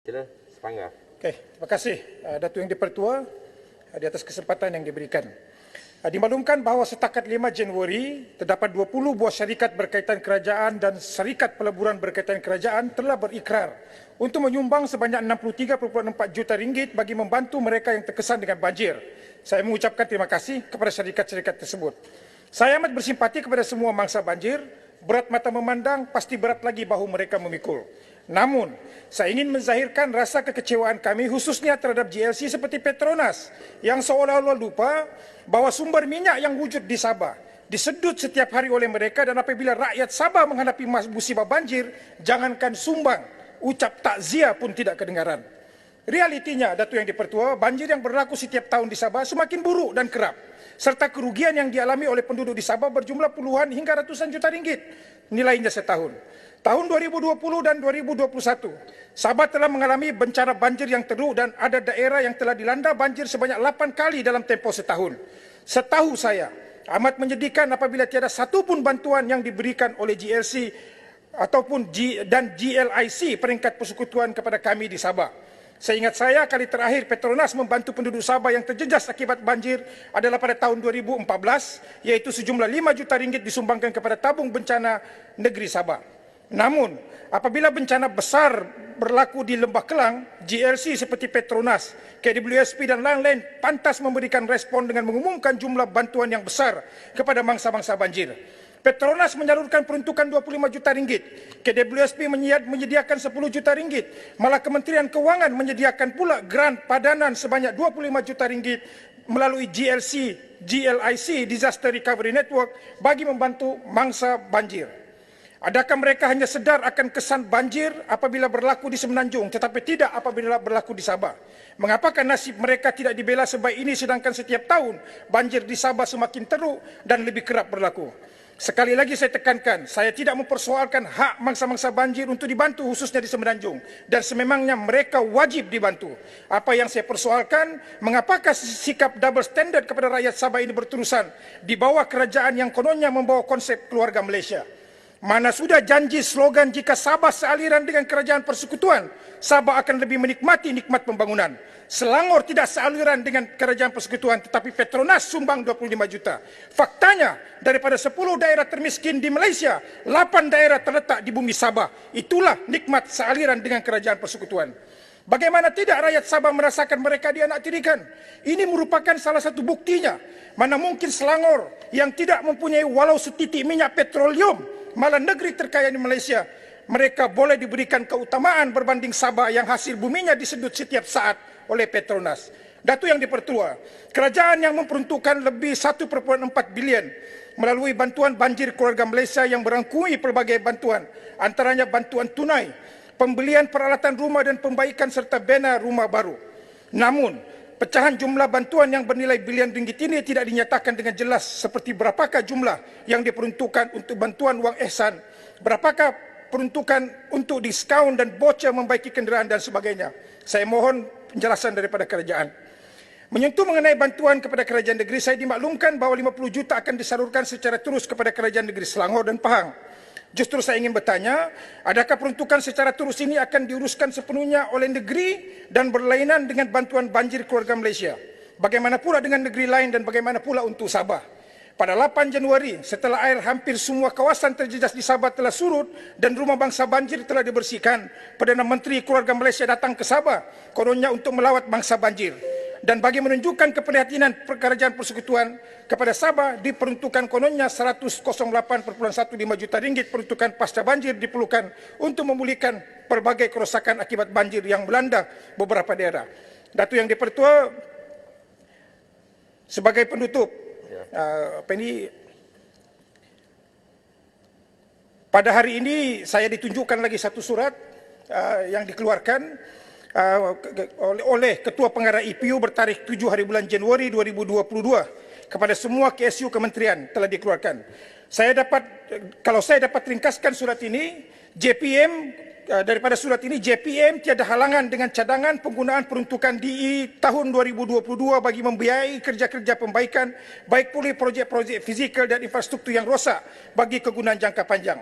Sila, Sepangga. Okey, terima kasih Datuk Yang di-Pertua di atas kesempatan yang diberikan. Dimaklumkan bahawa setakat 5 Januari, terdapat 20 buah syarikat berkaitan kerajaan dan syarikat peleburan berkaitan kerajaan telah berikrar untuk menyumbang sebanyak 63.4 juta ringgit bagi membantu mereka yang terkesan dengan banjir. Saya mengucapkan terima kasih kepada syarikat-syarikat tersebut. Saya amat bersimpati kepada semua mangsa banjir. Berat mata memandang, pasti berat lagi bahu mereka memikul. Namun, saya ingin menzahirkan rasa kekecewaan kami khususnya terhadap GLC seperti Petronas yang seolah-olah lupa bahawa sumber minyak yang wujud di Sabah disedut setiap hari oleh mereka, dan apabila rakyat Sabah menghadapi musibah banjir, jangankan sumbang, ucap takziah pun tidak kedengaran. Realitinya, Datuk Yang di-Pertua, banjir yang berlaku setiap tahun di Sabah semakin buruk dan kerap, serta kerugian yang dialami oleh penduduk di Sabah berjumlah puluhan hingga ratusan juta ringgit nilainya setahun. Tahun 2020 dan 2021, Sabah telah mengalami bencana banjir yang teruk dan ada daerah yang telah dilanda banjir sebanyak 8 kali dalam tempoh setahun. Setahu saya, amat menyedihkan apabila tiada satu pun bantuan yang diberikan oleh GLC ataupun GLIC peringkat persekutuan kepada kami di Sabah. Seingat saya, kali terakhir Petronas membantu penduduk Sabah yang terjejas akibat banjir adalah pada tahun 2014, iaitu sejumlah 5 juta ringgit disumbangkan kepada tabung bencana negeri Sabah. Namun, apabila bencana besar berlaku di Lembah Kelang, GLC seperti Petronas, KWSP dan lain-lain pantas memberikan respon dengan mengumumkan jumlah bantuan yang besar kepada mangsa-mangsa banjir. Petronas menyalurkan peruntukan 25 juta ringgit, KWSP menyediakan 10 juta ringgit, malah Kementerian Kewangan menyediakan pula grant padanan sebanyak 25 juta ringgit melalui GLIC Disaster Recovery Network bagi membantu mangsa banjir. Adakah mereka hanya sedar akan kesan banjir apabila berlaku di Semenanjung tetapi tidak apabila berlaku di Sabah? Mengapakah nasib mereka tidak dibela sebaik ini sedangkan setiap tahun banjir di Sabah semakin teruk dan lebih kerap berlaku? Sekali lagi saya tekankan, saya tidak mempersoalkan hak mangsa-mangsa banjir untuk dibantu khususnya di Semenanjung, dan sememangnya mereka wajib dibantu. Apa yang saya persoalkan, mengapakah sikap double standard kepada rakyat Sabah ini berterusan di bawah kerajaan yang kononnya membawa konsep keluarga Malaysia? Mana sudah janji slogan jika Sabah sealiran dengan kerajaan persekutuan, Sabah akan lebih menikmati nikmat pembangunan. Selangor tidak sealiran dengan kerajaan persekutuan, tetapi Petronas sumbang 25 juta. Faktanya, daripada 10 daerah termiskin di Malaysia, 8 daerah terletak di bumi Sabah. Itulah nikmat sealiran dengan kerajaan persekutuan. Bagaimana tidak rakyat Sabah merasakan mereka dianaktirikan? Ini merupakan salah satu buktinya. Mana mungkin Selangor yang tidak mempunyai walau setitik minyak petroleum, malah negeri terkaya di Malaysia, mereka boleh diberikan keutamaan berbanding Sabah yang hasil buminya disedut setiap saat oleh Petronas. Datuk Yang di-Pertua, kerajaan yang memperuntukkan lebih 1.4 bilion melalui bantuan banjir keluarga Malaysia yang merangkumi pelbagai bantuan, antaranya bantuan tunai, pembelian peralatan rumah dan pembaikan serta bina rumah baru. Namun, pecahan jumlah bantuan yang bernilai bilion ringgit ini tidak dinyatakan dengan jelas seperti berapakah jumlah yang diperuntukkan untuk bantuan wang ihsan, berapakah peruntukan untuk diskaun dan bocor membaiki kenderaan dan sebagainya. Saya mohon penjelasan daripada kerajaan. Menyentuh mengenai bantuan kepada kerajaan negeri, saya dimaklumkan bahawa 50 juta akan disalurkan secara terus kepada kerajaan negeri Selangor dan Pahang. Justru saya ingin bertanya, adakah peruntukan secara terus ini akan diuruskan sepenuhnya oleh negeri dan berlainan dengan bantuan banjir keluarga Malaysia? Bagaimana pula dengan negeri lain dan bagaimana pula untuk Sabah? Pada 8 Januari, setelah air hampir semua kawasan terjejas di Sabah telah surut dan rumah bangsa banjir telah dibersihkan, Perdana Menteri Keluarga Malaysia datang ke Sabah, kononnya untuk melawat bangsa banjir. Dan bagi menunjukkan keprihatinan kerajaan persekutuan kepada Sabah, diperuntukkan kononnya 108.15 juta ringgit peruntukan pasca banjir diperlukan untuk memulihkan pelbagai kerosakan akibat banjir yang melanda beberapa daerah. Datuk Yang di-Pertua, sebagai penutup, pada hari ini saya ditunjukkan lagi satu surat yang dikeluarkan oleh Ketua Pengarah EPU bertarikh 7 hari bulan Januari 2022 kepada semua KSU kementerian telah dikeluarkan. Kalau saya dapat ringkaskan surat ini, daripada surat ini, JPM tiada halangan dengan cadangan penggunaan peruntukan DE tahun 2022 bagi membiayai kerja-kerja pembaikan, baik pulih projek-projek fizikal dan infrastruktur yang rosak bagi kegunaan jangka panjang.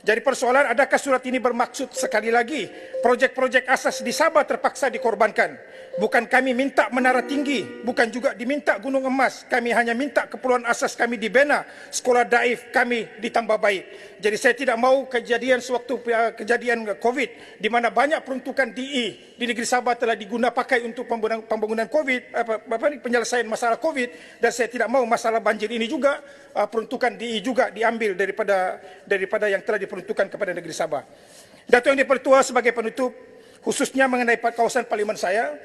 Jadi persoalan, adakah surat ini bermaksud sekali lagi projek-projek asas di Sabah terpaksa dikorbankan? Bukan kami minta menara tinggi, bukan juga diminta gunung emas. Kami hanya minta keperluan asas kami dibina, sekolah daif kami ditambah baik. Jadi saya tidak mahu kejadian sewaktu kejadian COVID di mana banyak peruntukan DI di negeri Sabah telah diguna pakai untuk pembangunan COVID, penyelesaian masalah COVID, dan saya tidak mahu masalah banjir ini juga peruntukan DI juga diambil daripada yang telah diperuntukkan kepada negeri Sabah. Datuk Yang Dipertua, sebagai penutup, khususnya mengenai kawasan parlimen saya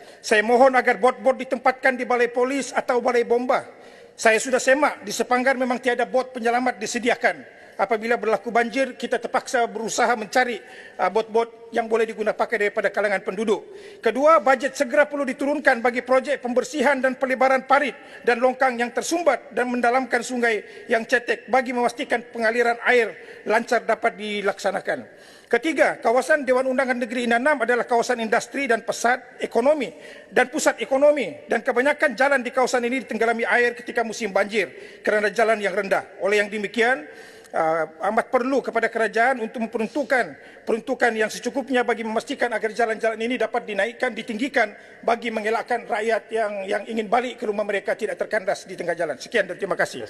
mohon agar bot-bot ditempatkan di balai polis atau balai bomba. Saya sudah semak di Sepanggar memang tiada bot penyelamat disediakan. Apabila berlaku banjir, kita terpaksa berusaha mencari bot-bot yang boleh digunakan pakai daripada kalangan penduduk. Kedua, bajet segera perlu diturunkan bagi projek pembersihan dan pelebaran parit dan longkang yang tersumbat dan mendalamkan sungai yang cetek bagi memastikan pengaliran air lancar dapat dilaksanakan. Ketiga, kawasan Dewan Undangan Negeri Inanam adalah kawasan industri dan pusat ekonomi, dan kebanyakan jalan di kawasan ini ditenggelami air ketika musim banjir kerana jalan yang rendah. Oleh yang demikian, amat perlu kepada kerajaan untuk peruntukan yang secukupnya bagi memastikan agar jalan-jalan ini dapat dinaikkan, ditinggikan bagi mengelakkan rakyat yang ingin balik ke rumah mereka tidak terkandas di tengah jalan. Sekian dan terima kasih.